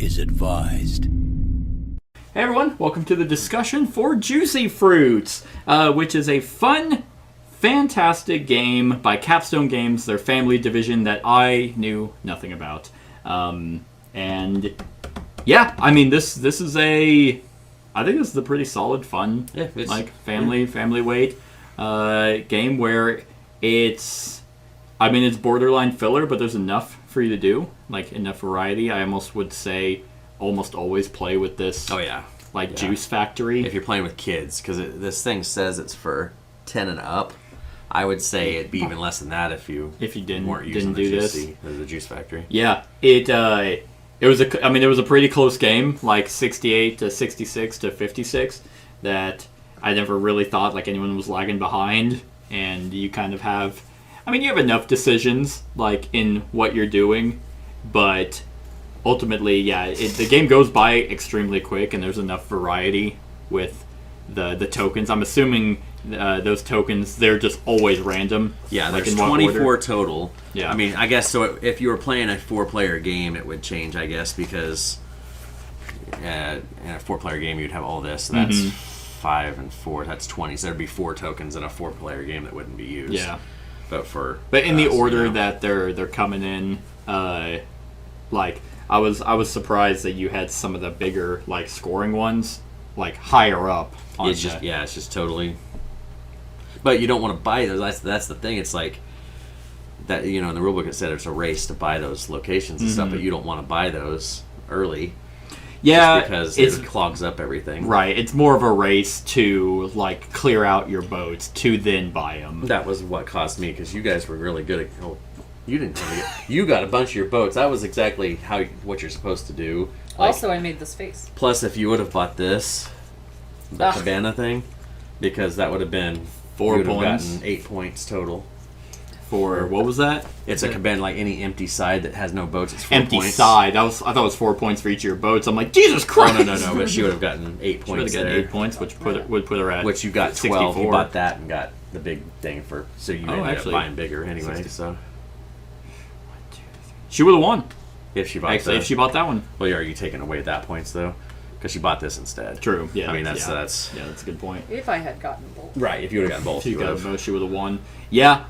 is advised. Hey everyone, welcome to the discussion for Juicy Fruits, which is a fun, fantastic game by Capstone Games, their family division that I knew nothing about. And yeah, I mean this is I think this is a pretty solid, fun, family weight game where it's borderline filler, but there's enough for you to do, like enough variety. I almost would say almost always play with this. Oh yeah, Juice Factory. If you're playing with kids, because this thing says it's for 10 and up, I would say it'd be even less than that if you didn't do this. The Juice Factory. Yeah, it was a pretty close game, like 68 to 66 to 56. That I never really thought like anyone was lagging behind, and you kind of have. You have enough decisions, like, in what you're doing, but ultimately, the game goes by extremely quick, and there's enough variety with the tokens. I'm assuming those tokens, they're just always random. Yeah, there's 24 total. Yeah. I guess, so if you were playing a 4-player game, it would change, I guess, because in a 4-player game, you'd have all this, so that's 5 and 4, that's 20, so there'd be 4 tokens in a 4-player game that wouldn't be used. Yeah. But in the order that they're coming in, I was surprised that you had some of the bigger scoring ones higher up. It's just totally. But you don't want to buy those. That's the thing. It's like that. In the rulebook it said it's a race to buy those locations and stuff, but you don't want to buy those early. Yeah, just because it clogs up everything. Right, it's more of a race to clear out your boats to then buy them. That was what caused me, because you guys were really good at. Oh, you didn't tell me. You got a bunch of your boats. That was exactly what you're supposed to do. Also, I made this face. Plus, if you would have bought this, the cabana thing, because that would have been 4 points. Gotten 8 points total. For what was that? It's a cabana, any empty side that has no boats. It's 4 empty points. Side. I thought it was 4 points for each of your boats. I'm like, Jesus Christ! No. But she would have gotten 8 points. She would have gotten 8 points, which would put her at. Which you got 12. You bought that and got the big thing for. So you ended up buying bigger anyway. 60. So she would have won if she bought. If she bought that one. Well, are you taking away that points though? Because she bought this instead. True. Yeah. That's a good point. If I had gotten both. Right. If you would have gotten both, she would have won. Yeah.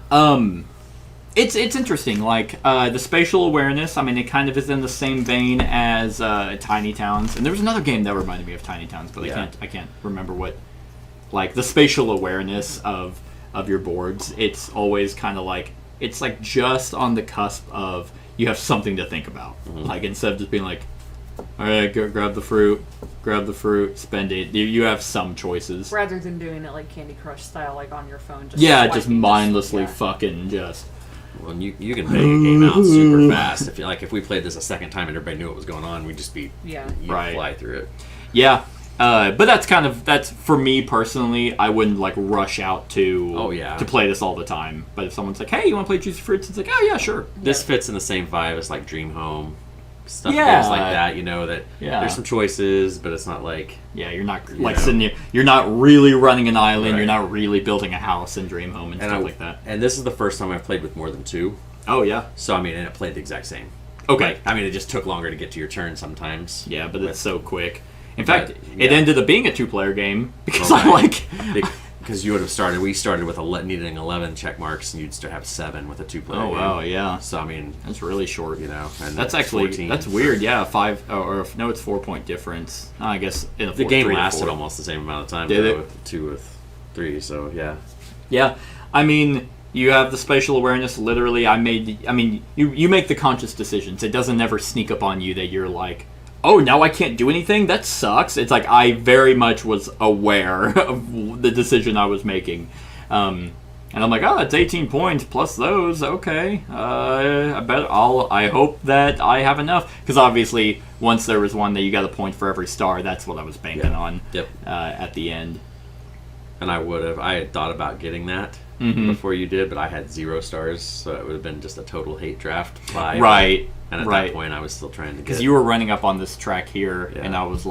It's interesting. The spatial awareness. It kind of is in the same vein as Tiny Towns. And there was another game that reminded me of Tiny Towns, but I can't remember what. The spatial awareness of your boards. It's always kind of it's just on the cusp of you have something to think about. Instead of just being all right, go grab the fruit, spend it. You have some choices. Rather than doing it Candy Crush style, on your phone. Just mindlessly fucking just. Well, you can bang a game out super fast. If we played this a second time and everybody knew what was going on, we'd just be fly through it. Yeah, but that's for me personally. I wouldn't rush out to play this all the time. But if someone's like, hey, you want to play Juicy Fruits? It's oh yeah, sure. This fits in the same vibe as Dream Home. Stuff games like that, that there's some choices, but it's not you're not sitting here, you're not really running an island, you're not really building a house in Dream Home and stuff like that. And this is the first time I've played with more than 2. Oh yeah. So and it played the exact same. Okay. It just took longer to get to your turn sometimes. Yeah, but it's so quick. In fact, it ended up being a 2-player game because because you would have started. We started with needing 11 check marks, and you'd still have 7 with a 2-player. Oh wow, yeah. So that's really short. And that's actually 14. That's weird. Yeah, 5 or no, it's 4 point difference. I guess the game lasted almost the same amount of time. Did it? With 2 with 3. So yeah. Yeah, you have the spatial awareness. Literally, you make the conscious decisions. It doesn't ever sneak up on you that you're oh, now I can't do anything? That sucks. It's I very much was aware of the decision I was making. And I'm it's 18 points plus those. Okay. I hope that I have enough. Because obviously, once there was one that you got a point for every star, that's what I was banking on at the end. And I had thought about getting that before you did, but I had 0 stars, so it would have been just a total hate draft. 5. Right. And at that point, I was still trying to get... Because you were running up on this track here, and I was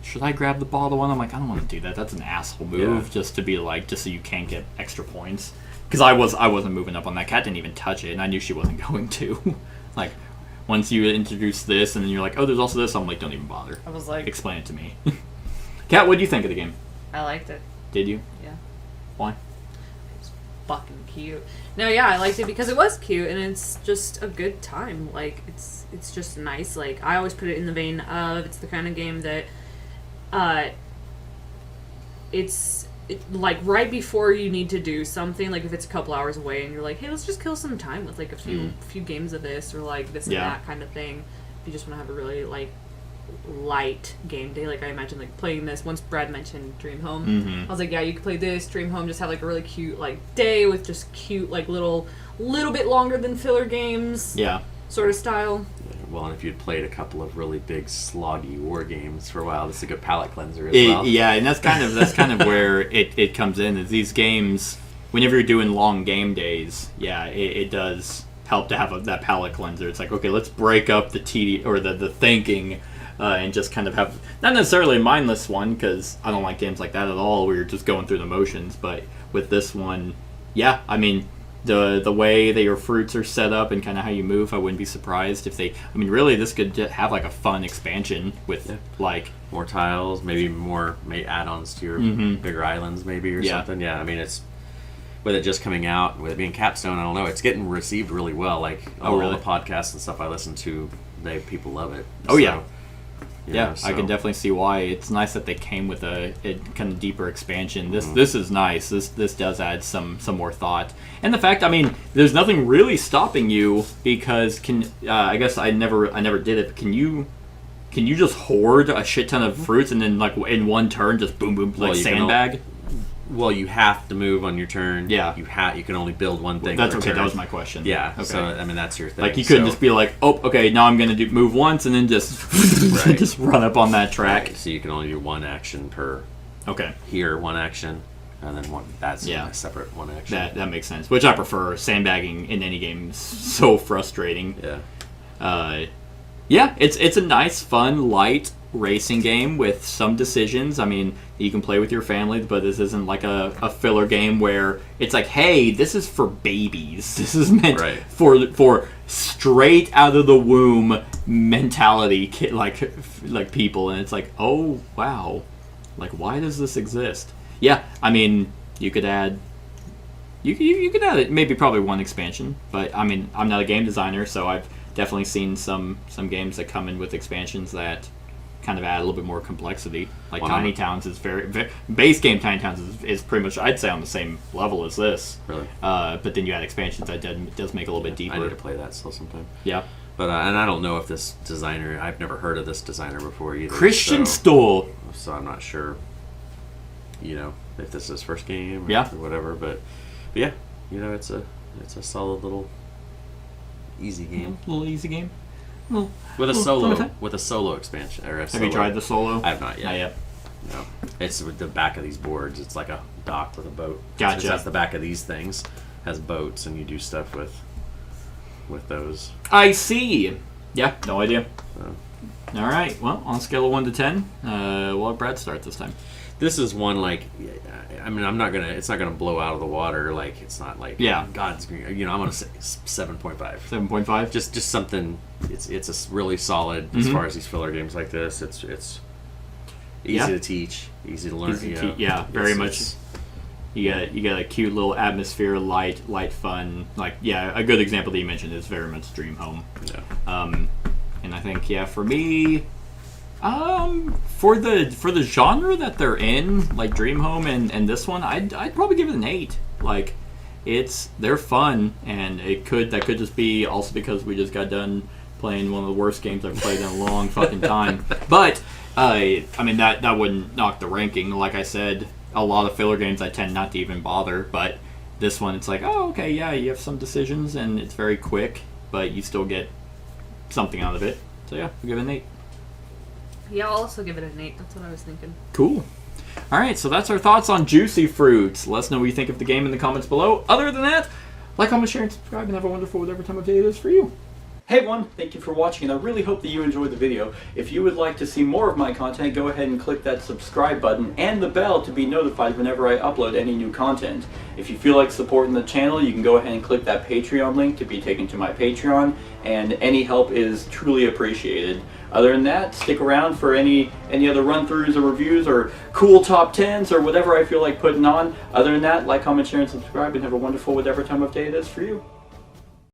should I grab the bottle one? I'm I don't want to do that. That's an asshole move, just to be just so you can't get extra points. Because I wasn't moving up on that. Cat didn't even touch it, and I knew she wasn't going to. once you introduce this, and then you're like, oh, there's also this. I'm like, don't even bother. I was like, Explain it to me. Kat, what do you think of the game? I liked it. Did you? Yeah. Why? It's fucking cute. No, yeah, I liked it because it was cute and it's just a good time. Like it's just nice. Like I always put it in the vein of it's the kind of game that it's like right before you need to do something, like if it's a couple hours away and you're like, hey, let's just kill some time with like a few games of this or like this and that kind of thing. If you just want to have a really like light game day, like I imagine like playing this. Once Brad mentioned Dream Home, I was like, yeah, you could play this Dream Home, just have like a really cute like day with just cute like little bit longer than filler games, Yeah. sort of style. Well, and if you'd played a couple of really big sloggy war games for a while, this is a good palate cleanser as well. Yeah, and that's kind of where it comes in. Is these games, whenever you're doing long game days, it does help to have that palate cleanser. It's like, okay, let's break up the thinking. And just kind of have, not necessarily a mindless one, because I don't like games like that at all, where you're just going through the motions. But with this one, yeah, I mean, the way that your fruits are set up and kind of how you move, I wouldn't be surprised if they, I mean, really, this could have like a fun expansion with like more tiles, maybe more add-ons to your bigger islands, maybe, or something. Yeah, I mean, it's, with it just coming out, with it being Capstone, I don't know, it's getting received really well. Like, all the podcasts and stuff I listen to, people love it. Oh, yeah. Yeah, I can definitely see why. It's nice that they came with a kind of deeper expansion. This is nice. This does add some more thought, and the fact, I mean, there's nothing really stopping you because I guess I never did it. But can you just hoard a shit ton of fruits and then like in one turn just boom boom like sandbag? Well, you have to move on your turn. Yeah. You can only build one thing. That's per okay. turn. That was my question. Yeah. Okay. So I mean, that's your thing. Like you couldn't just be like, oh, okay, now I'm gonna move once and then just just run up on that track. Right. So you can only do one action per. Okay. Here, one action, and then one. That's a separate one action. That makes sense. Which I prefer. Sandbagging in any game is so frustrating. Yeah. Yeah, it's a nice, fun, light racing game with some decisions. I mean, you can play with your family, but this isn't like a filler game where it's like, hey, this is for babies. This is meant for straight out of the womb mentality, like people, and it's like, oh wow, like why does this exist? Yeah, I mean, you could add. You could add it, maybe probably one expansion, but I mean, I'm not a game designer, so I've definitely seen some games that come in with expansions that kind of add a little bit more complexity. Like Tiny Towns is very base game. Tiny Towns is pretty much, I'd say, on the same level as this. Really? But then you add expansions that does make it a little bit deeper. I need to play that still sometime. Yeah. But and I don't know if this designer. I've never heard of this designer before either. Christian Stoll. So I'm not sure. You know, if this is his first game or whatever. But yeah, you know, it's a solid little easy game. A little easy game. With a solo expansion. Have you tried the solo? I have not yet. Not yet. No. It's with the back of these boards. It's like a dock with a boat. Gotcha. That's the back of these things. Has boats, and you do stuff with those. I see. Yeah, no idea. So. All right. Well, on a scale of 1 to 10, we'll have Brad start this time. This is one like, I mean, it's not gonna blow out of the water. Like it's not like God's green. You know, I'm gonna say 7.5. 7.5. Just something. It's a really solid as far as these filler games like this. It's easy to teach, easy to learn. Very much. You got a cute little atmosphere, light fun. Like a good example that you mentioned is very much Dream Home. Yeah. And I think for me. For the genre that they're in, like Dream Home and this one, I'd probably give it an 8. Like, they're fun, and that could just be also because we just got done playing one of the worst games I've played in a long fucking time. But I mean that wouldn't knock the ranking. Like I said, a lot of filler games I tend not to even bother, but this one it's like, oh okay, yeah, you have some decisions and it's very quick, but you still get something out of it. So yeah, I'll give it an 8. Yeah, I'll also give it an 8. That's what I was thinking. Cool. All right, so that's our thoughts on Juicy Fruits. Let us know what you think of the game in the comments below. Other than that, like, comment, share, and subscribe, and have a wonderful whatever time of day it is for you. Hey everyone, thank you for watching, and I really hope that you enjoyed the video. If you would like to see more of my content, go ahead and click that subscribe button and the bell to be notified whenever I upload any new content. If you feel like supporting the channel, you can go ahead and click that Patreon link to be taken to my Patreon, and any help is truly appreciated. Other than that, stick around for any other run-throughs or reviews or cool top 10s or whatever I feel like putting on. Other than that, like, comment, share, and subscribe, and have a wonderful whatever time of day it is for you.